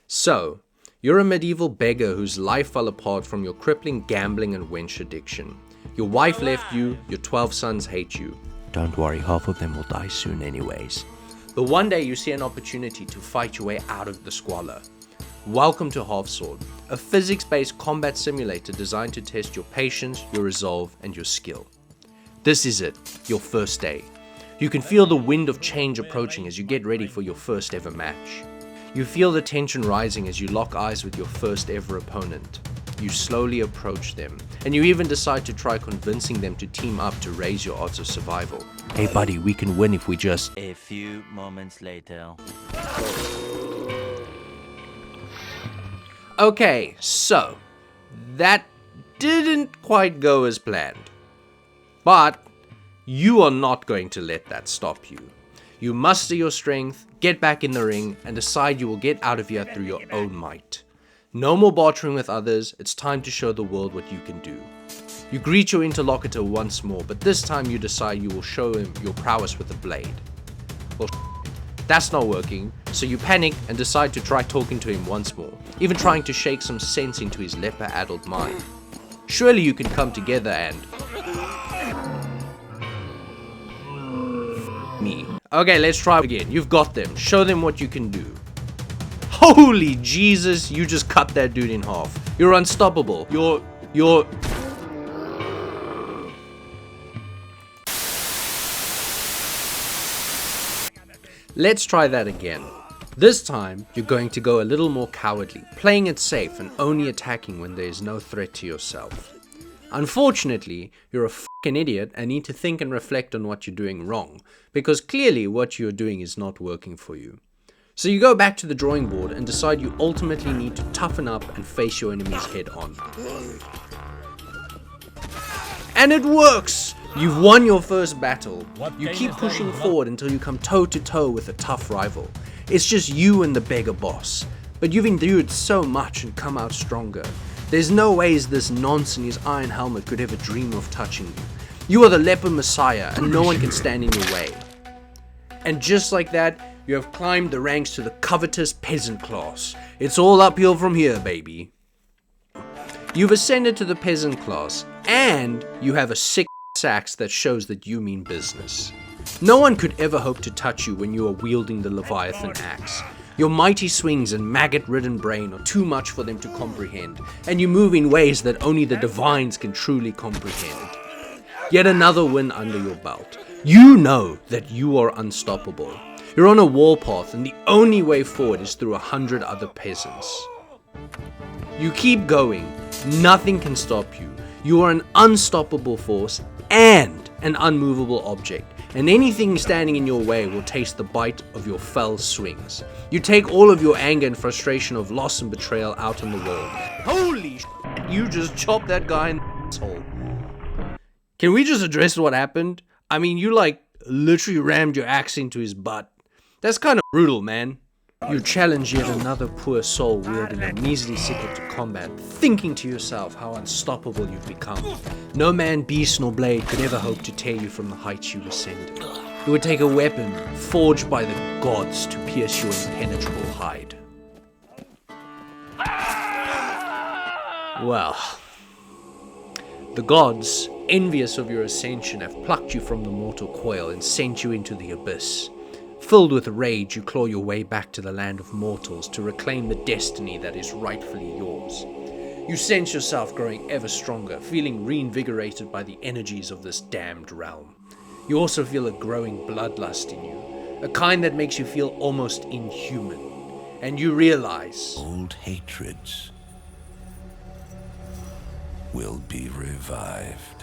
So, you're a medieval beggar whose life fell apart from your crippling gambling and wench addiction. Your wife left you, your 12 sons hate you. Don't worry, half of them will die soon anyways. But one day you see an opportunity to fight your way out of the squalor. Welcome to Half Sword, a physics-based combat simulator designed to test your patience, your resolve, and your skill. This is it, your first day. You can feel the wind of change approaching as you get ready for your first ever match. You feel the tension rising as you lock eyes with your first ever opponent. You slowly approach them, and you even decide to try convincing them to team up to raise your odds of survival. Hey buddy, we can win if we just... A few moments later. Okay, so, that didn't quite go as planned. But, you are not going to let that stop you. You muster your strength, get back in the ring, and decide you will get out of here through your own might. No more bartering with others, it's time to show the world what you can do. You greet your interlocutor once more, but this time you decide you will show him your prowess with a blade. Well, that's not working, so you panic and decide to try talking to him once more, even trying to shake some sense into his leper-addled mind. Surely you can come together and... me. Okay, let's try again. You've got them. Show them what you can do. Holy Jesus, you just cut that dude in half. You're unstoppable. You're... Let's try that again. This time, you're going to go a little more cowardly, playing it safe and only attacking when there is no threat to yourself. Unfortunately, you're a fucking idiot and need to think and reflect on what you're doing wrong, because clearly what you're doing is not working for you. So you go back to the drawing board and decide you ultimately need to toughen up and face your enemies head on. And it works! You've won your first battle. You keep pushing forward until you come toe to toe with a tough rival. It's just you and the beggar boss. But you've endured so much and come out stronger. There's no ways this nonce in his iron helmet could ever dream of touching you. You are the leper messiah and no one can stand in your way. And just like that, you have climbed the ranks to the covetous peasant class. It's all uphill from here, baby. You've ascended to the peasant class, and you have a sick axe that shows that you mean business. No one could ever hope to touch you when you are wielding the Leviathan axe. Your mighty swings and maggot-ridden brain are too much for them to comprehend, and you move in ways that only the divines can truly comprehend. Yet another win under your belt. You know that you are unstoppable. You're on a warpath, and the only way forward is through 100 other peasants. You keep going. Nothing can stop you. You are an unstoppable force and an unmovable object, and anything standing in your way will taste the bite of your fell swings. You take all of your anger and frustration of loss and betrayal out on the world. Holy shit, you just chopped that guy in the asshole. Can we just address what happened? I mean, you literally rammed your axe into his butt. That's kind of brutal, man. You challenge yet another poor soul wielding a measly sickle to combat, thinking to yourself how unstoppable you've become. No man, beast, nor blade could ever hope to tear you from the heights you ascended. It would take a weapon forged by the gods to pierce your impenetrable hide. Well, the gods, envious of your ascension, have plucked you from the mortal coil and sent you into the abyss. Filled with rage, you claw your way back to the land of mortals to reclaim the destiny that is rightfully yours. You sense yourself growing ever stronger, feeling reinvigorated by the energies of this damned realm. You also feel a growing bloodlust in you, a kind that makes you feel almost inhuman. And you realize... old hatreds will be revived.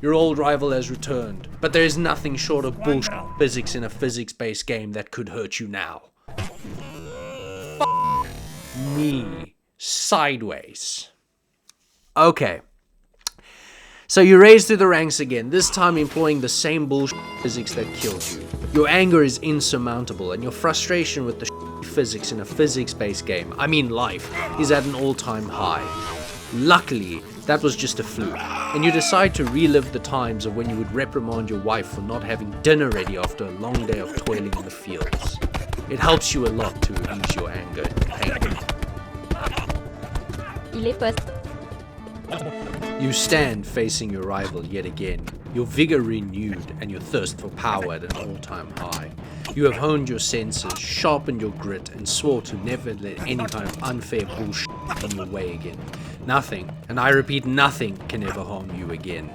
Your old rival has returned, but there is nothing short of bullshit physics in a physics-based game that could hurt you now. Me. Sideways. Okay. So you raise through the ranks again, this time employing the same bullshit physics that killed you. Your anger is insurmountable, and your frustration with the physics in a physics-based game, I mean life, is at an all-time high. Luckily, that was just a fluke, and you decide to relive the times of when you would reprimand your wife for not having dinner ready after a long day of toiling in the fields. It helps you a lot to release your anger and pain. Philippus. You stand facing your rival yet again, your vigor renewed and your thirst for power at an all-time high. You have honed your senses, sharpened your grit, and swore to never let any kind of unfair bullshit come your way again. Nothing, and I repeat nothing, can ever harm you again.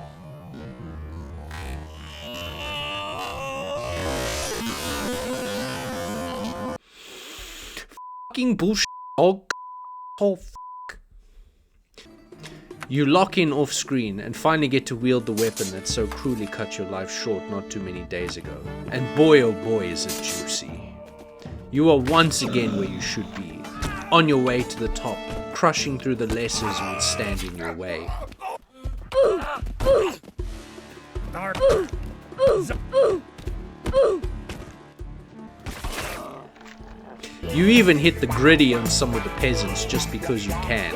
Fucking bullshit. Oh, you lock in off screen and finally get to wield the weapon that so cruelly cut your life short not too many days ago. And boy oh boy is it juicy. You are once again where you should be, on your way to the top, crushing through the lessers who would stand in your way. You even hit the gritty on some of the peasants just because you can.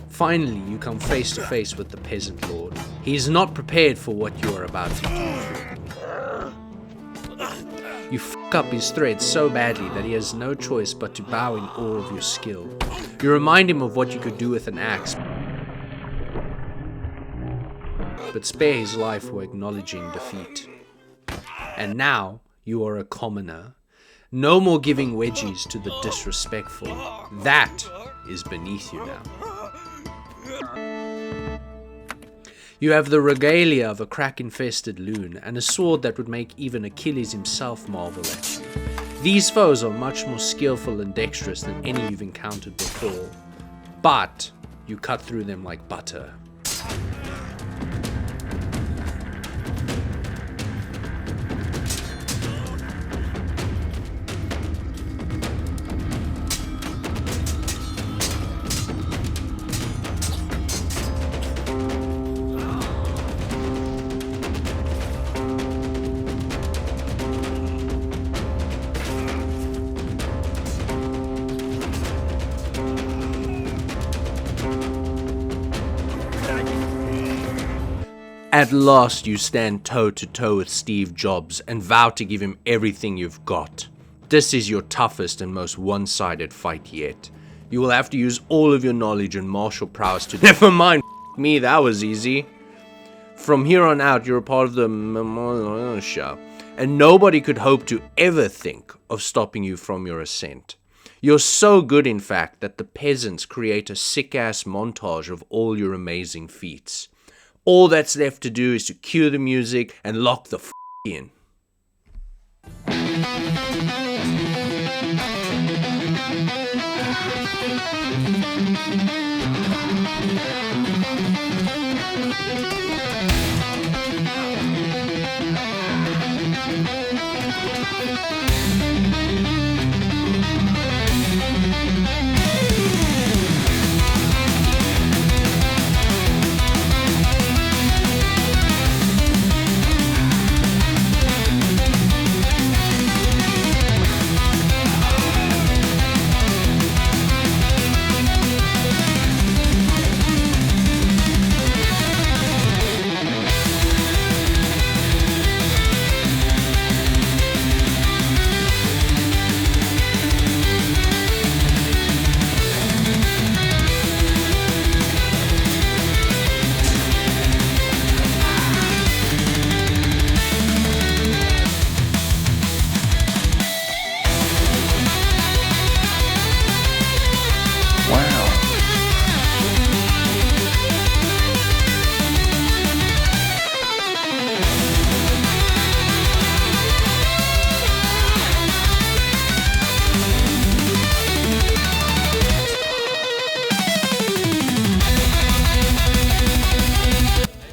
Finally, you come face to face with the peasant lord. He is not prepared for what you are about to do. You fuck up his thread so badly that he has no choice but to bow in awe of your skill. You remind him of what you could do with an axe, but spare his life for acknowledging defeat. And now, you are a commoner. No more giving wedgies to the disrespectful. That is beneath you now. You have the regalia of a crack-infested loon and a sword that would make even Achilles himself marvel at you. These foes are much more skillful and dexterous than any you've encountered before, but you cut through them like butter. At last you stand toe to toe with Steve Jobs and vow to give him everything you've got. This is your toughest and most one-sided fight yet. You will have to use all of your knowledge and martial prowess to— Never mind, me, that was easy. From here on out, you're a part of the militia, and nobody could hope to ever think of stopping you from your ascent. You're so good, in fact, that the peasants create a sick-ass montage of all your amazing feats. All that's left to do is to cue the music and lock the f*** in.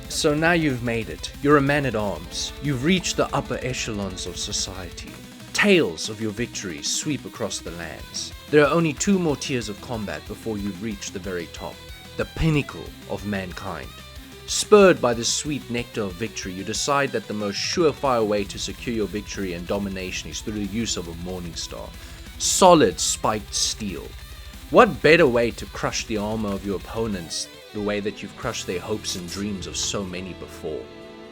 So now you've made it. You're a man-at-arms. You've reached the upper echelons of society. Tales of your victories sweep across the lands. There are only 2 more tiers of combat before you reach the very top, the pinnacle of mankind. Spurred by the sweet nectar of victory, you decide that the most surefire way to secure your victory and domination is through the use of a Morning Star. Solid spiked steel. What better way to crush the armor of your opponents the way that you've crushed their hopes and dreams of so many before?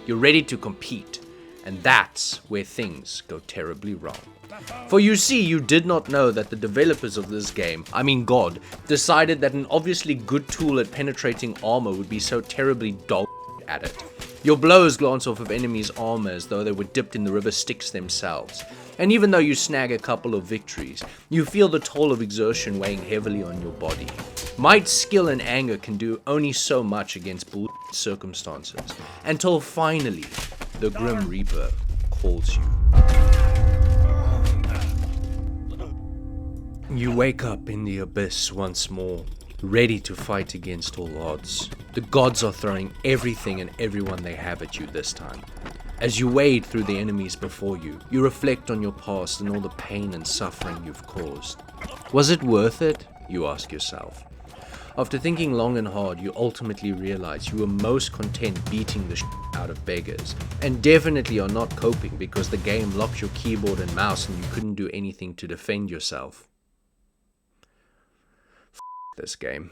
You're ready to compete, and that's where things go terribly wrong. For you see, you did not know that the developers of this game, I mean God, decided that an obviously good tool at penetrating armor would be so terribly dog at it. Your blows glance off of enemies' armor as though they were dipped in the river Styx themselves. And even though you snag a couple of victories, you feel the toll of exertion weighing heavily on your body. Might, skill, and anger can do only so much against bullshit circumstances, until finally, the Grim Reaper calls you. You wake up in the abyss once more, ready to fight against all odds. The gods are throwing everything and everyone they have at you this time. As you wade through the enemies before you, you reflect on your past and all the pain and suffering you've caused. Was it worth it? You ask yourself. After thinking long and hard, you ultimately realize you were most content beating the shit out of beggars, and definitely are not coping because the game locked your keyboard and mouse and you couldn't do anything to defend yourself. This game.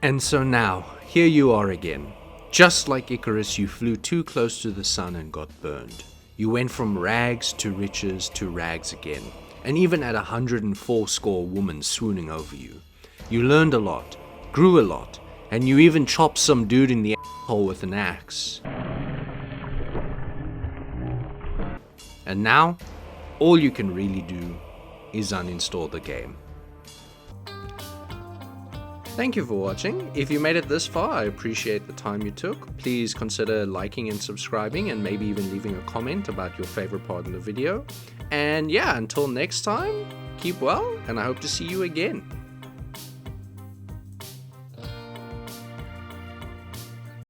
And so now, here you are again. Just like Icarus, you flew too close to the sun and got burned. You went from rags to riches to rags again, and even at 104 women swooning over you. You learned a lot, grew a lot, and you even chopped some dude in the asshole with an axe. And now, all you can really do is uninstall the game. Thank you for watching. If you made it this far, I appreciate the time you took. Please consider liking and subscribing, and maybe even leaving a comment about your favorite part in the video. And yeah, until next time, keep well, and I hope to see you again.